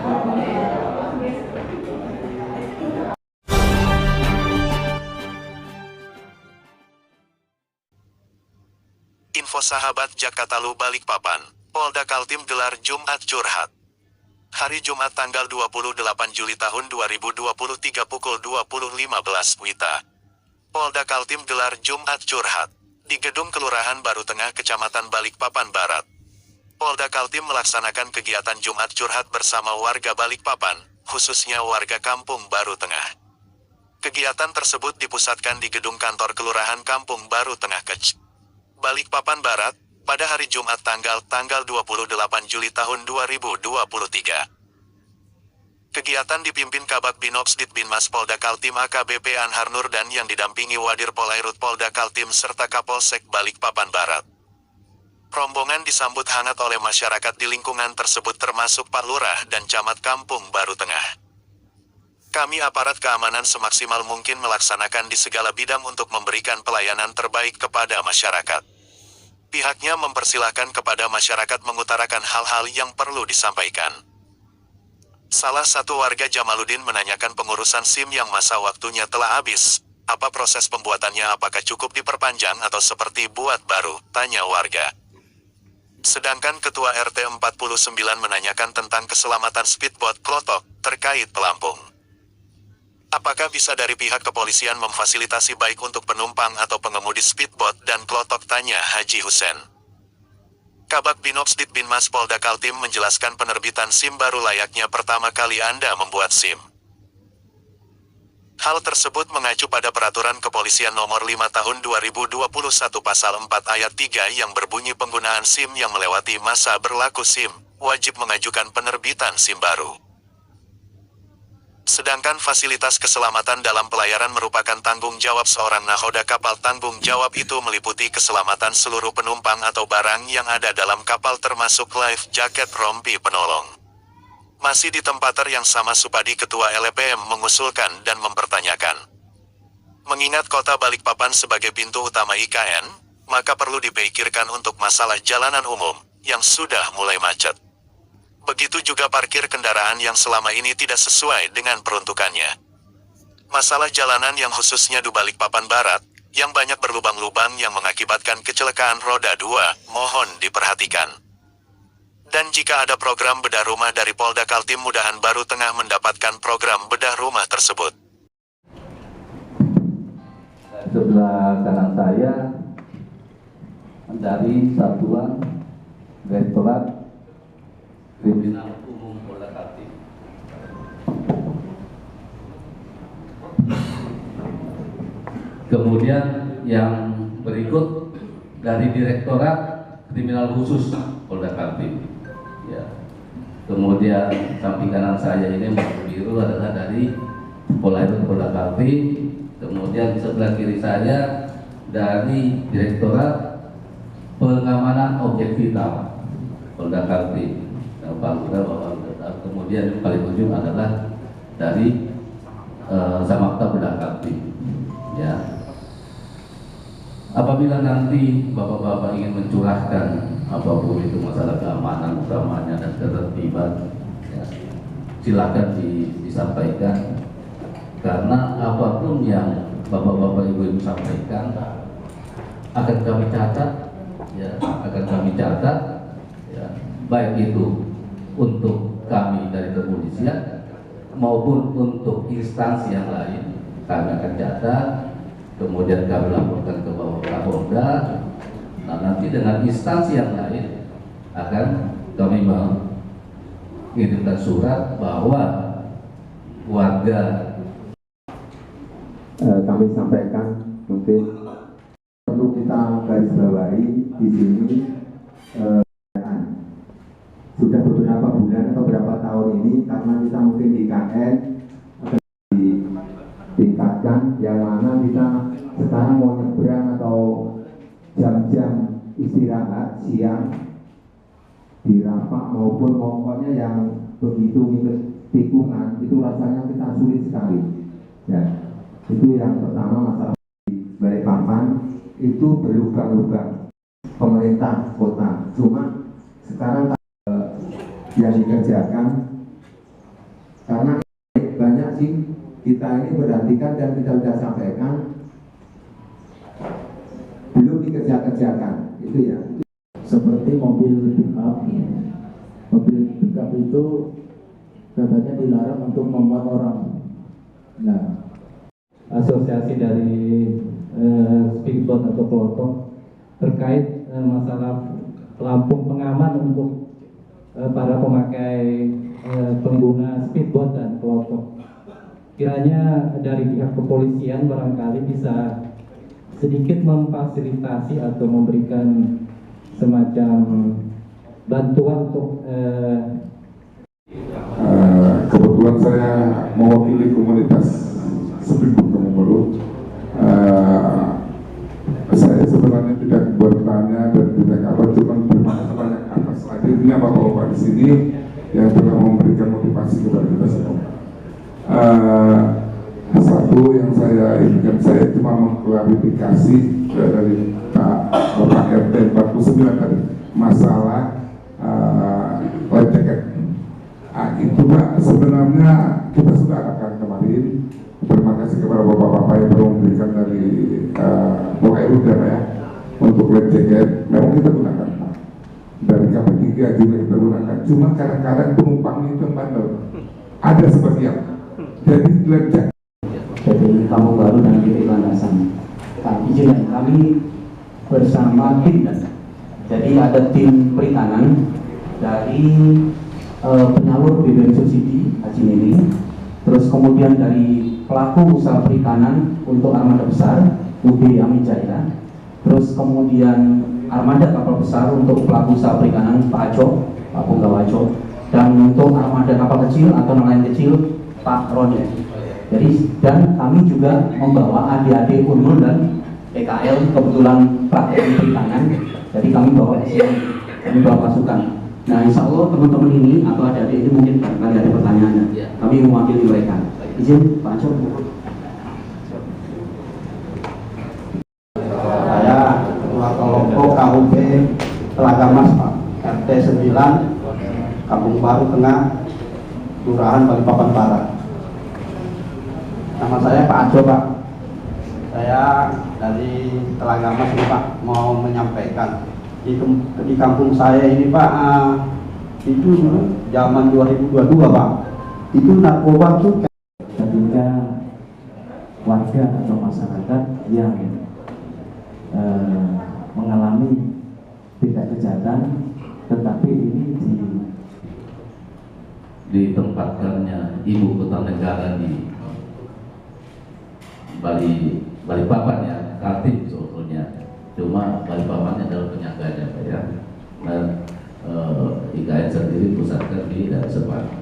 Info sahabat Jakatalu Balikpapan, Polda Kaltim gelar Jumat Curhat. Hari Jumat tanggal 28 Juli tahun 2023 pukul 20.15 WITA. Polda Kaltim gelar Jumat Curhat di Gedung Kelurahan Baru Tengah Kecamatan Balikpapan Barat. Polda Kaltim melaksanakan kegiatan Jumat Curhat bersama warga Balikpapan, khususnya warga Kampung Baru Tengah. Kegiatan tersebut dipusatkan di gedung kantor Kelurahan Kampung Baru Tengah Kec. Balikpapan Barat, pada hari Jumat tanggal 28 Juli tahun 2023. Kegiatan dipimpin Kabak Binops Ditbinmas Polda Kaltim AKBP Anhar Nur dan yang didampingi Wadir Polairut Polda Kaltim serta Kapolsek Balikpapan Barat. Rombongan disambut hangat oleh masyarakat di lingkungan tersebut termasuk Pak Lurah dan Camat Kampung Baru Tengah. Kami aparat keamanan semaksimal mungkin melaksanakan di segala bidang untuk memberikan pelayanan terbaik kepada masyarakat. Pihaknya mempersilahkan kepada masyarakat mengutarakan hal-hal yang perlu disampaikan. Salah satu warga Jamaluddin menanyakan pengurusan SIM yang masa waktunya telah habis. Apa proses pembuatannya, apakah cukup diperpanjang atau seperti buat baru, tanya warga. Sedangkan Ketua RT 49 menanyakan tentang keselamatan speedboat Klotok terkait pelampung. Apakah bisa dari pihak kepolisian memfasilitasi baik untuk penumpang atau pengemudi speedboat dan Klotok, tanya Haji Husen. Kabak Binops Ditbinmas Polda Kaltim menjelaskan penerbitan SIM baru layaknya pertama kali Anda membuat SIM. Hal tersebut mengacu pada Peraturan Kepolisian Nomor 5 Tahun 2021 Pasal 4 Ayat 3 yang berbunyi penggunaan SIM yang melewati masa berlaku SIM, wajib mengajukan penerbitan SIM baru. Sedangkan fasilitas keselamatan dalam pelayaran merupakan tanggung jawab seorang nahoda kapal. Tanggung jawab itu meliputi keselamatan seluruh penumpang atau barang yang ada dalam kapal termasuk life jacket rompi penolong. Masih di tempat yang sama Supadi Ketua LPM mengusulkan dan mempertanyakan. Mengingat kota Balikpapan sebagai pintu utama IKN, maka perlu dipikirkan untuk masalah jalanan umum yang sudah mulai macet. Begitu juga parkir kendaraan yang selama ini tidak sesuai dengan peruntukannya. Masalah jalanan yang khususnya di Balikpapan Barat, yang banyak berlubang-lubang yang mengakibatkan kecelakaan roda 2, mohon diperhatikan. Dan jika ada program bedah rumah dari Polda Kaltim, mudahan Baru Tengah mendapatkan program bedah rumah tersebut. Sebelah kanan saya dari Satuan Direktorat Kriminal Umum Polda Kaltim. Kemudian yang berikut dari Direktorat Kriminal Khusus Polda Kaltim. Ya. Kemudian samping kanan saya ini warna biru adalah dari Polairut Polda Kaltim. Kemudian di sebelah kiri saya dari Direktorat Pengamanan Objek Vital Polda Kaltim. Kemudian yang paling ujung adalah dari Samapta Polda Kaltim. Ya. Apabila nanti bapak-bapak ingin mencurahkan apapun itu masalah keamanan utamanya dan ketertiban, ya, silakan disampaikan. Karena apapun yang bapak-bapak ibu sampaikan akan kami catat, ya, akan kami catat, ya, baik itu untuk kami dari kepolisian maupun untuk instansi yang lain kami akan catat, kemudian kami laporkan ke Bapak Kapolda. Nah, nanti dengan instansi yang lain akan kami mengirimkan surat bahwa warga kami sampaikan mungkin perlu kita garis bawahi di sini. Sudah beberapa bulan atau beberapa tahun ini karena kita mungkin di KN akan ditingkatkan, yang mana kita sekarang mau nyebrang atau jam-jam istirahat siang di Rapak maupun pokoknya yang begitu ngikut tikungan itu rasanya kita sulit sekali. Ya, itu yang pertama. Masalah di Balikpapan itu berlubang-lubang pemerintah kota. Cuma sekarang yang dikerjakan karena banyak sih kita ini perhatikan dan kita sudah sampaikan belum dikerjakan itu ya. Seperti mobil pickup itu katanya dilarang untuk memuat orang. Nah, asosiasi dari speedboat atau kelompok terkait masalah lampu pengaman untuk para pemakai pengguna speedboat dan kelompok. Kiranya dari pihak kepolisian barangkali bisa sedikit memfasilitasi atau memberikan semacam bantuan untuk kebetulan saya mewakili komunitas Speedboat Kampung. Saya sebenarnya tidak bertanya dan tidak apa, cuma terima kasih banyak atas hadirnya bapak-bapak di sini yang telah memberikan motivasi kepada kita semua. Satu yang saya inginkan, saya cuma mengklarifikasi dari Bapak RT 49 tadi masalah life jacket. Itu Pak, sebenarnya kita sudah adakan kemarin. Terima kasih kepada bapak-bapak yang telah memberikan dari pokoknya udara ya untuk life jacket. Memang kita gunakan dari KP3 juga kita gunakan. Cuma kadang-kadang penumpangnya itu yang bandel. Ada seperti yang jadi life jacket. dari Kampung Baru dan titik landasan. Izinkan kami bersama tim, jadi ada tim perikanan dari penyalur BBM subsidi Haji Nini, terus kemudian dari pelaku usaha perikanan untuk armada besar UB Amin Jaya, terus kemudian armada kapal besar untuk pelaku usaha perikanan Pak Aco, Pak Punggawaco, dan untuk armada kapal kecil atau nelayan kecil Pak Roni. Jadi dan kami juga membawa adik-adik Unmul dan PKL kebetulan praktek perikanan. Jadi kami bawa kami bawa pasukan. Nah, insya Allah teman-teman ini atau adik-adik ini mungkin barangkali ada pertanyaan. Kami mewakili mereka. Izin Pak Aco. Saya Ketua Kelompok KUP Telaga Mas Pak, RT 9 Kampung Baru Tengah, Kelurahan Balikpapan Barat. Nama saya Pak Ajo Pak. Saya dari Telaga Mas ini Pak, mau menyampaikan di kampung saya ini Pak, itu dulu zaman 2022 Pak, itu narkoba tuh Ketika warga atau masyarakat yang mengalami tindak kejahatan, tetapi ini ditempatkannya ibu kota negara di Balikpapan ya, Kaltim sebetulnya. Cuma Balikpapannya adalah penyangganya Pak ya. Dan IKN sendiri pusatkan di daerah Semarang.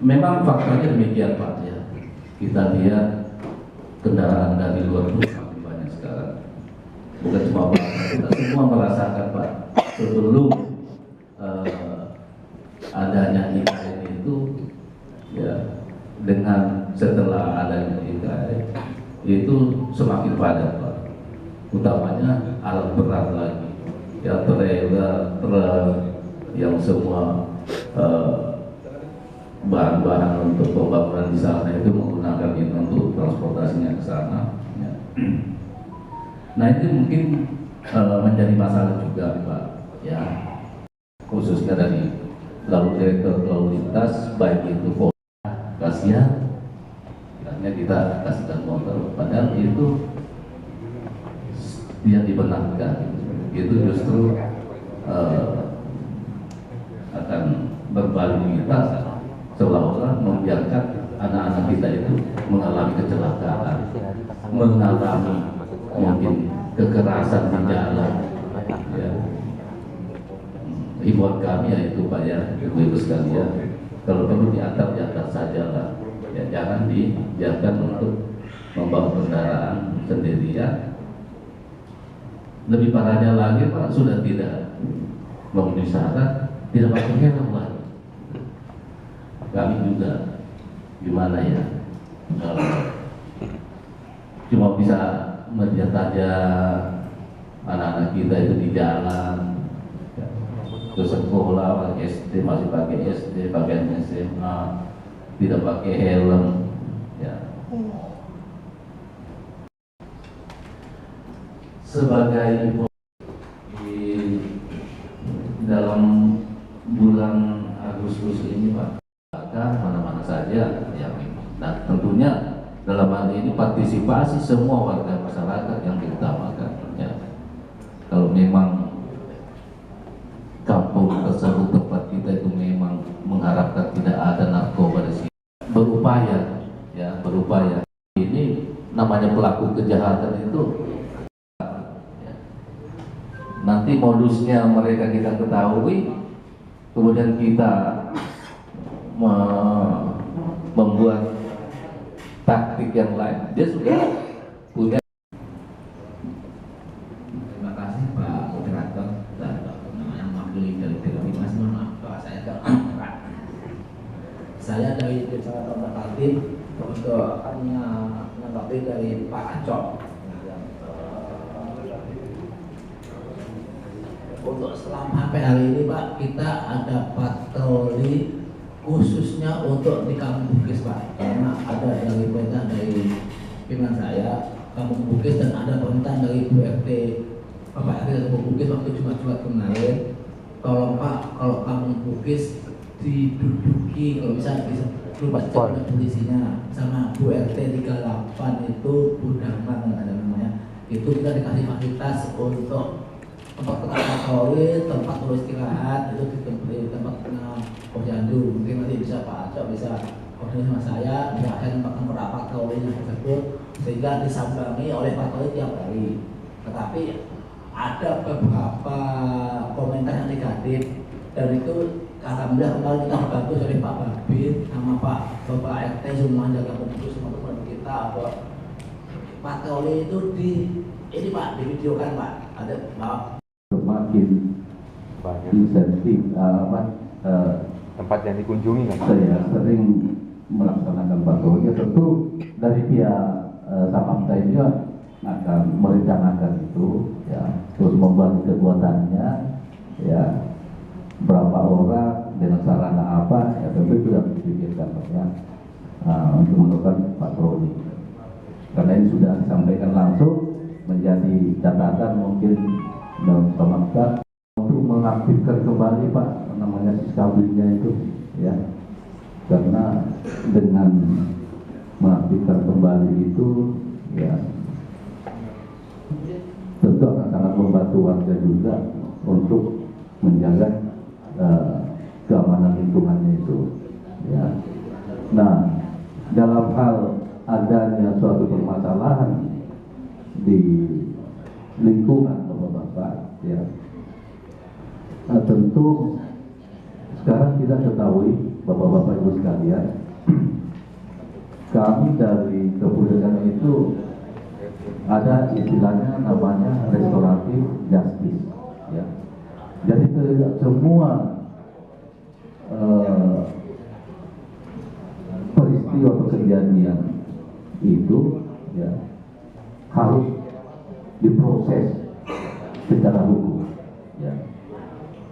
Memang faktanya demikian Pak ya. Kita lihat kendaraan dari luar pun semakin banyak sekarang. Bukan cuma Pak, kita semua merasakan Pak. Sebelum adanya IKN itu ya, dengan setelah adanya IKN itu semakin padat Pak. Utamanya alat berat lagi, ya trailer, truk, yang semua bahan-bahan untuk pembangunan di sana itu menggunakan itu untuk transportasinya ke sana. Ya. Nah itu mungkin menjadi masalah juga Pak, ya khususnya dari direktur lalu lintas, baik itu Polda, kasihan, karena kita kasihkan motor, padahal itu dia dibenarkan, itu justru akan berbalikitas seolah-olah membiarkan anak-anak kita itu mengalami kecelakaan, mengalami mungkin kekerasan di jalan. Ya. Himbauan kami yaitu Pak ya, ibu-ibu sekalian, kalau perlu diantar saja lah. Ya, jangan dibiarkan untuk membawa kendaraan sendirian. Lebih parahnya lagi Pak, sudah tidak memenuhi syarat, tidak pakai helm lagi. Kami juga gimana ya, cuma bisa melihat aja anak-anak kita itu di jalan, ke sekolah SD masih pakai SD, pakaian SMA, tidak pakai helm, ya. Sebagai di dalam bulan Agustus ini Pak, mana-mana saja yang nah tentunya dalam hal ini partisipasi semua warga masyarakat yang diutamakan ya. Kalau memang kampung tersebut tempat kita itu memang mengharapkan tidak ada narkoba di sini, berupaya ini namanya pelaku kejahatan itu ya. Nanti modusnya mereka kita ketahui, kemudian kita membuat taktik yang lain. Dia sudah punya. Terima kasih Pak Moderator dan yang mewakili dari TV Mas. Maaf Pak, saya agak saya dari Desa Kaltim untuk hanya menanggapi dari Pak Acok. Untuk selama sampai hari ini Pak, kita ada patroli khususnya untuk di Kampung Bugis Pak, karena ada dari perintah dari pimpinan saya Kampung Bugis dan ada perintah dari Bu RT Bapak RT Kampung Bugis waktu Jumat kemarin, tolong Pak kalau Kampung Bugis diduduki kalau bisa lupa cek polisinya sama Bu RT 38 itu Budaman ada namanya, itu kita dikasih fasilitas untuk tempat patroli, tempat tulis istirahat itu di tempat posyandu. Mungkin nanti bisa Pak Acok bisa koordinasi sama saya, bisa saya tempatkan patroli tersebut sehingga disambangi oleh patroli tiap hari. Tetapi ada beberapa komentar yang negatif dan itu alhamdulillah kemarin kita dibantu oleh Pak Babin sama Bapak RT semua jaga pemutus semua teman kita bahwa patroli itu ini Pak divideokan Pak, ada maaf semakin banyak insentif tempat yang dikunjungi kan? Saya sering melaksanakan patroli. Tentu dari pihak Samapta juga akan merencanakan itu ya, terus membagi kekuatannya ya, berapa orang dengan sarana apa ya, tentu itu yang dipikirkan ya, untuk melakukan patroli. Karena ini sudah disampaikan langsung menjadi catatan mungkin dalam Samapta untuk mengaktifkan kembali Pak namanya siskabinnya itu ya, karena dengan mengaktifkan kembali itu ya tentu akan sangat membantu warga juga untuk menjaga keamanan lingkungannya itu ya. Nah dalam hal adanya suatu permasalahan di lingkungan Bapak-bapak ya, tentu sekarang kita ketahui Bapak-bapak Ibu sekalian, kami dari kebudayaan itu ada istilahnya namanya restoratif justice ya. Jadi semua peristiwa atau kejadian itu ya harus diproses secara hukum ya,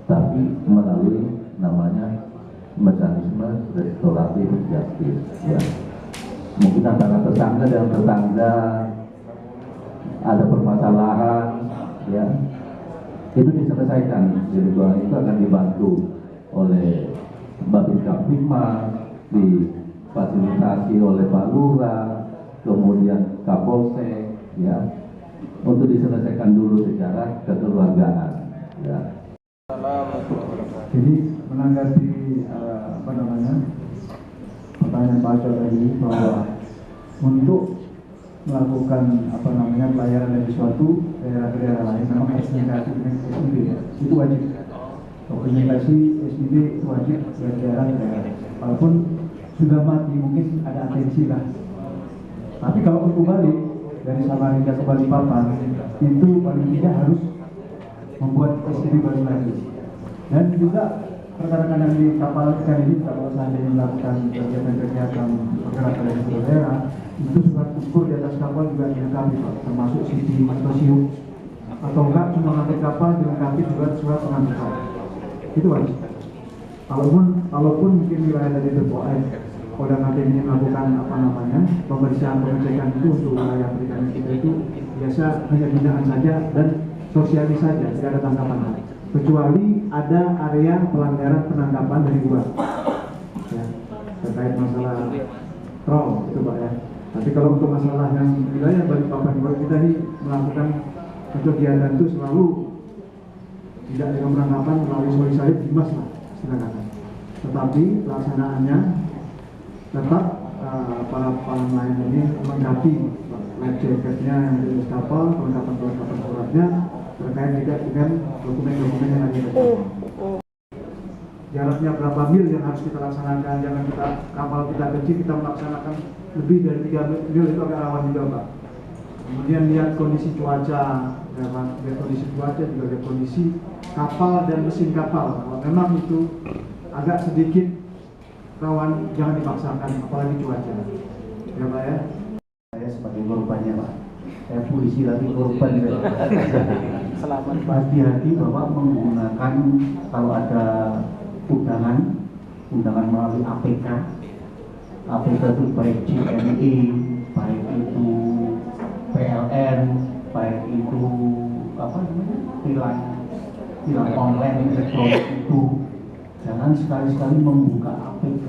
tapi melalui namanya mekanisme restoratif justice ya. Mungkin antara tetangga dan tetangga ada permasalahan ya, itu diselesaikan. Jadi itu akan dibantu oleh Babin Kaptimas, difasilitasi oleh Pak Lurah, kemudian Kapolsek ya, untuk diselesaikan dulu secara kekeluargaan ya. Jadi menanggapi pertanyaan Pak Acok tadi bahwa untuk melakukan pelayanan dari suatu daerah-daerah lain memang SNK SIB itu wajib. Komunikasi SIB wajib dari daerah ke daerah. Walaupun sudah mati mungkin ada atensi lah. Tapi kalau untuk balik dari Samarinda ke Balikpapan itu paling tidak harus membuat SIB baru lagi. Dan juga rekan-rekan yang di kapal ikan ini kalau seandainya melakukan kegiatan-kegiatan pergerakan dari daerah itu surat ukur di atas kapal juga dilengkapi Pak, termasuk CCTV atau SIUP atau enggak cuma nanti kapal dilengkapi juga surat pengambilan. Itu wajib. Kalaupun mungkin wilayah dari Polda Kaltim ini melakukan pemeriksaan pengecekan itu untuk wilayah perikanan kita itu biasa hanya binaan saja dan sosialis saja, tidak ada tangkapan. Kecuali ada area pelanggaran penangkapan dari luar, ya, terkait masalah troll itu Pak ya. Tapi kalau untuk masalah yang wilayah Balikpapan kita ini melakukan kegiatan itu selalu tidak dengan penangkapan melalui sosialis dimas lah, silakan. Tetapi pelaksanaannya tetap para nelayan ini melengkapi life jacketnya yang jenis kapal, perlengkapan suratnya terkait juga dengan dokumen-dokumen yang ada di kapal. Jaraknya berapa mil yang harus kita laksanakan, jangan kapal kita kecil kita melaksanakan lebih dari 3 mil itu agak rawan juga Pak. Kemudian lihat kondisi cuaca, ya, lihat kondisi cuaca juga lihat kondisi kapal dan mesin kapal. Kalau memang itu agak sedikit rawan, jangan dipaksakan, apalagi cuaca. Ya Pak ya. Saya sebagai korbannya Pak, saya polisi lagi korban juga. Selamat hati-hati Bapak menggunakan kalau ada undangan melalui APK itu baik JNE, baik itu PLN, baik itu tilang online elektronik itu, jangan sekali-sekali membuka APK.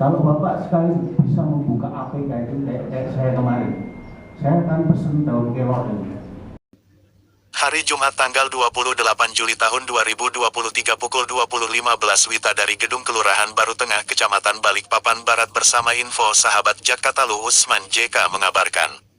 Kalau Bapak sekali bisa membuka APK itu kayak saya kemarin, saya akan pesen daun kelor ini. Hari Jumat tanggal 28 Juli tahun 2023 pukul 20.15 WITA dari Gedung Kelurahan Baru Tengah Kecamatan Balikpapan Barat bersama Info Sahabat Jakarta Usman JK mengabarkan.